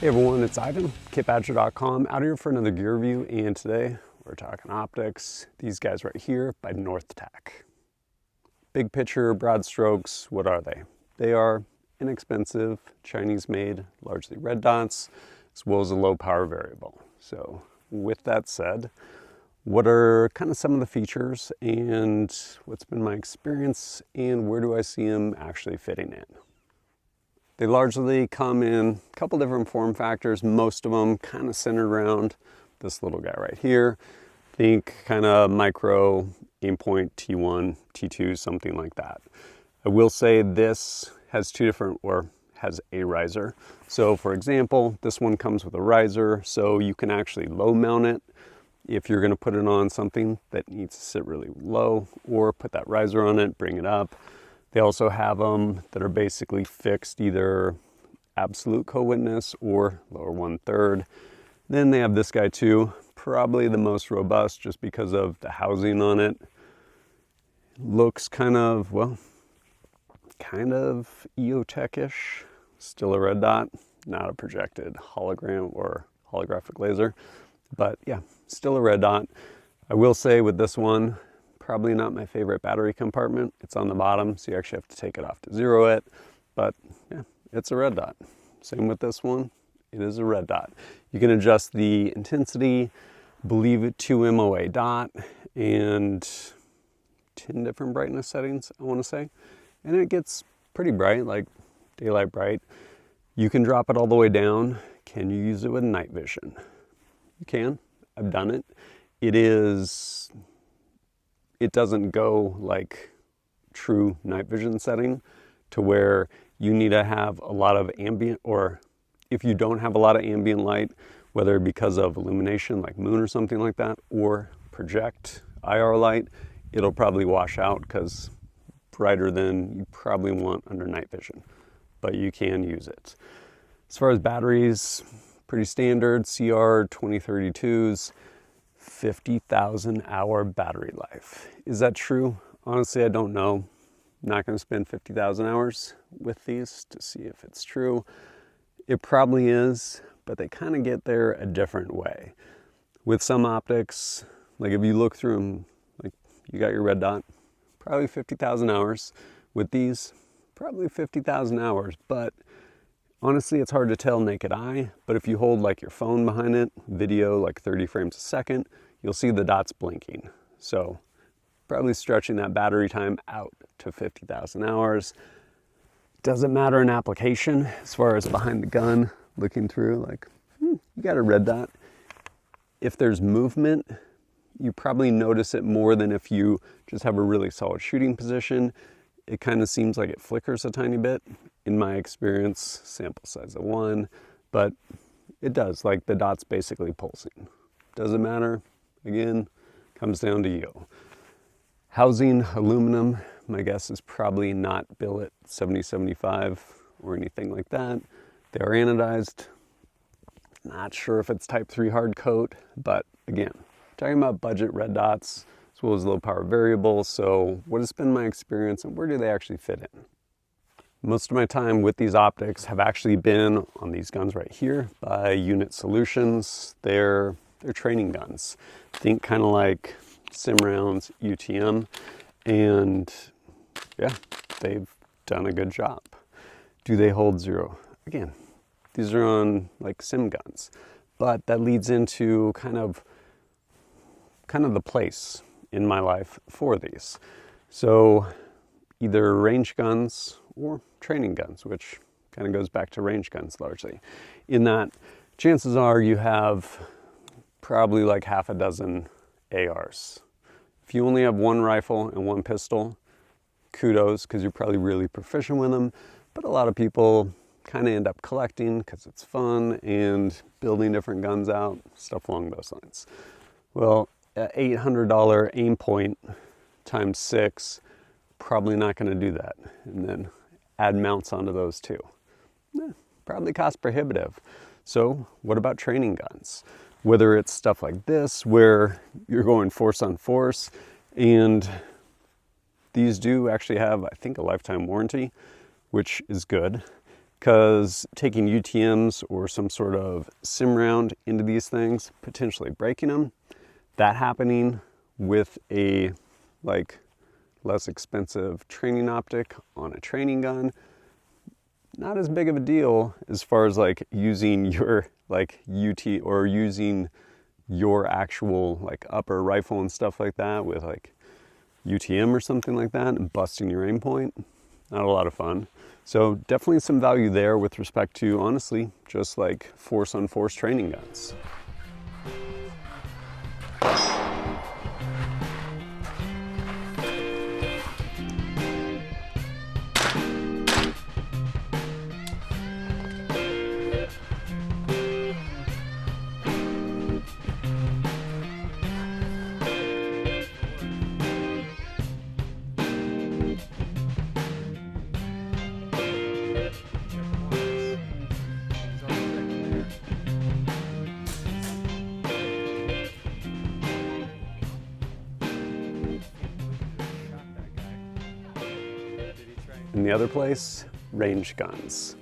Hey everyone, it's Ivan, kitbadger.com, out here for another gear review, and today we're talking optics. These guys right here by Northtac. Big picture, broad strokes, what are they? They are inexpensive, Chinese-made, largely red dots, as well as a low power variable. So with that said, what are kind of some of the features and what's been my experience and where do I see them actually fitting in? They largely come in a couple different form factors, most of them kind of centered around this little guy right here. Think kind of micro, aimpoint, T1, T2, something like that. I will say this has has a riser. So for example, this one comes with a riser, so you can actually low mount it if you're gonna put it on something that needs to sit really low, or put that riser on it, bring it up. They also have them that are basically fixed, either absolute co-witness or lower 1/3. Then they have this guy too, probably the most robust just because of the housing on it. Looks kind of, well, kind of EOTech-ish. Still a red dot, not a projected hologram or holographic laser, but yeah, still a red dot. I will say with this one, probably not my favorite battery compartment. It's on the bottom, so you actually have to take it off to zero it, but yeah, it's a red dot. Same with this one, it is a red dot. You can adjust the intensity, believe it 2 MOA dot, and 10 different brightness settings, I wanna say. And it gets pretty bright, like daylight bright. You can drop it all the way down. Can you use it with night vision? You can, I've done it. It doesn't go like true night vision setting to where you need to have a lot of ambient, or if you don't have a lot of ambient light, whether because of illumination like moon or something like that, or project IR light, it'll probably wash out because brighter than you probably want under night vision, but you can use it. As far as batteries, pretty standard, CR 2032s, 50,000 hour battery life. Is that true? Honestly, I don't know. I'm not going to spend 50,000 hours with these to see if it's true. It probably is, but they kind of get there a different way. With some optics, like if you look through them, like you got your red dot, probably 50,000 hours. With these, probably 50,000 hours, but honestly, it's hard to tell naked eye, but if you hold like your phone behind it, video like 30 frames a second, you'll see the dots blinking. So probably stretching that battery time out to 50,000 hours. Doesn't matter in application as far as behind the gun, looking through like, you got a red dot. If there's movement, you probably notice it more than if you just have a really solid shooting position. It kind of seems like it flickers a tiny bit. In my experience, sample size of 1, but it does, like the dot's basically pulsing. Doesn't matter, again, comes down to you. Housing, aluminum, my guess is probably not billet 7075 or anything like that. They are anodized. Not sure if it's type 3 hard coat, but again, talking about budget red dots as well as low power variable. So what has been my experience and where do they actually fit in? Most of my time with these optics have actually been on these guns right here by Unit Solutions. They're training guns. Think kind of like sim rounds, UTM, and yeah, they've done a good job. Do they hold zero? Again, these are on like sim guns, but that leads into kind of the place in my life for these. So either range guns or training guns, which kind of goes back to range guns largely. In that, chances are you have probably like half a dozen ARs. If you only have one rifle and one pistol, kudos, because you're probably really proficient with them, but a lot of people kind of end up collecting because it's fun and building different guns out, stuff along those lines. Well, at $800 aim point times 6, probably not going to do that. And then add mounts onto those too. Probably cost prohibitive. So what about training guns? Whether it's stuff like this where you're going force on force, and these do actually have, I think, a lifetime warranty, which is good. because taking UTMs or some sort of sim round into these things, potentially breaking them, that happening with a like less expensive training optic on a training gun, not as big of a deal as far as like using your like UT or using your actual like upper rifle and stuff like that with like UTM or something like that and busting your aim point. Not a lot of fun. So definitely some value there with respect to, honestly, just like force on force training guns. In the other place, range guns.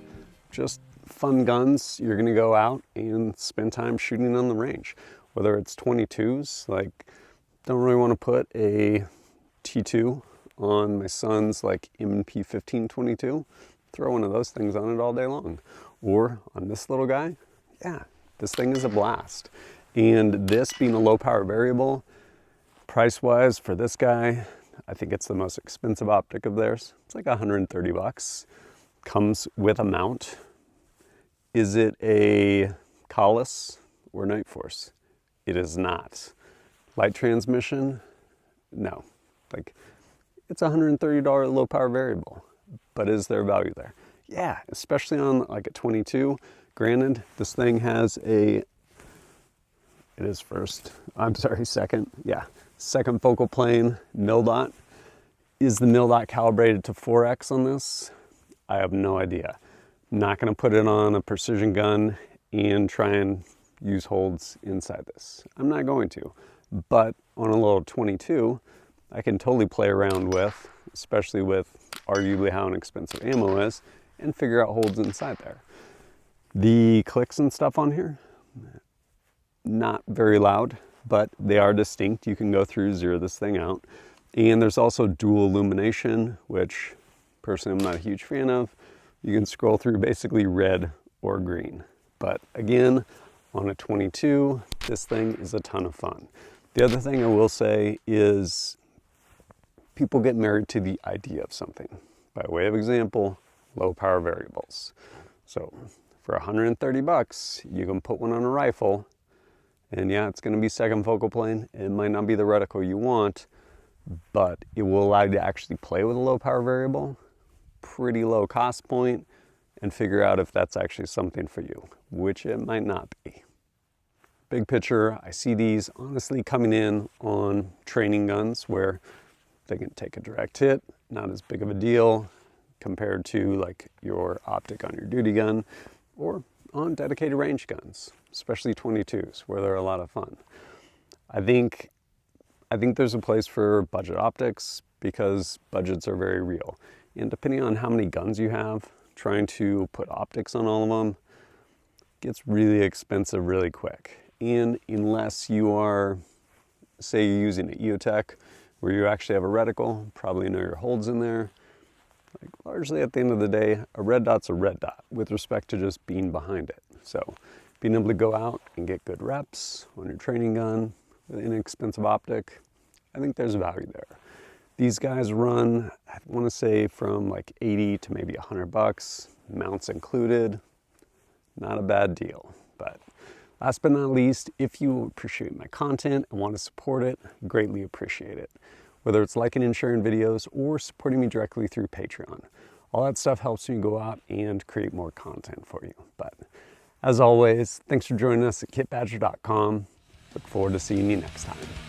Just fun guns. You're gonna go out and spend time shooting on the range. Whether it's 22s, like don't really want to put a T2 on my son's like M&P 1522. Throw one of those things on it all day long. Or on this little guy, yeah, this thing is a blast. And this being a low power variable, price-wise for this guy, I think it's the most expensive optic of theirs. It's like 130 bucks. Comes with a mount. Is it a Collis or Night Force? It is not. Light transmission? No. Like, it's a $130 low power variable. But is there value there? Yeah, especially on like a 22. Granted, this thing has a, second. Yeah, second focal plane mil dot. Is the mil dot calibrated to 4x on this? I have no idea. Not gonna put it on a precision gun and try and use holds inside this. I'm not going to, but on a little 22, I can totally play around with, especially with arguably how inexpensive ammo is, and figure out holds inside there. The clicks and stuff on here, not very loud, but they are distinct. You can go through, zero this thing out. And there's also dual illumination, which personally I'm not a huge fan of. You can scroll through basically red or green. But again, on a 22, this thing is a ton of fun. The other thing I will say is people get married to the idea of something. By way of example, low power variables. So for 130 bucks, you can put one on a rifle, and yeah, it's gonna be second focal plane. It might not be the reticle you want, but it will allow you to actually play with a low power variable, pretty low cost point, and figure out if that's actually something for you, which it might not be. Big picture, I see these honestly coming in on training guns where they can take a direct hit, not as big of a deal compared to like your optic on your duty gun, or on dedicated range guns, especially 22s where they're a lot of fun. I think there's a place for budget optics because budgets are very real. And depending on how many guns you have, trying to put optics on all of them gets really expensive really quick. And unless you are, say you're using an EOTech where you actually have a reticle, probably know your holds in there. Like largely at the end of the day, a red dot's a red dot with respect to just being behind it. So being able to go out and get good reps on your training gun, with an inexpensive optic, I think there's value there. These guys run, I want to say from like 80 to maybe 100 bucks, mounts included. Not a bad deal. But last but not least, if you appreciate my content and want to support it, greatly appreciate it. Whether it's liking and sharing videos or supporting me directly through Patreon. All that stuff helps me go out and create more content for you. But as always, thanks for joining us at kitbadger.com. Look forward to seeing you next time.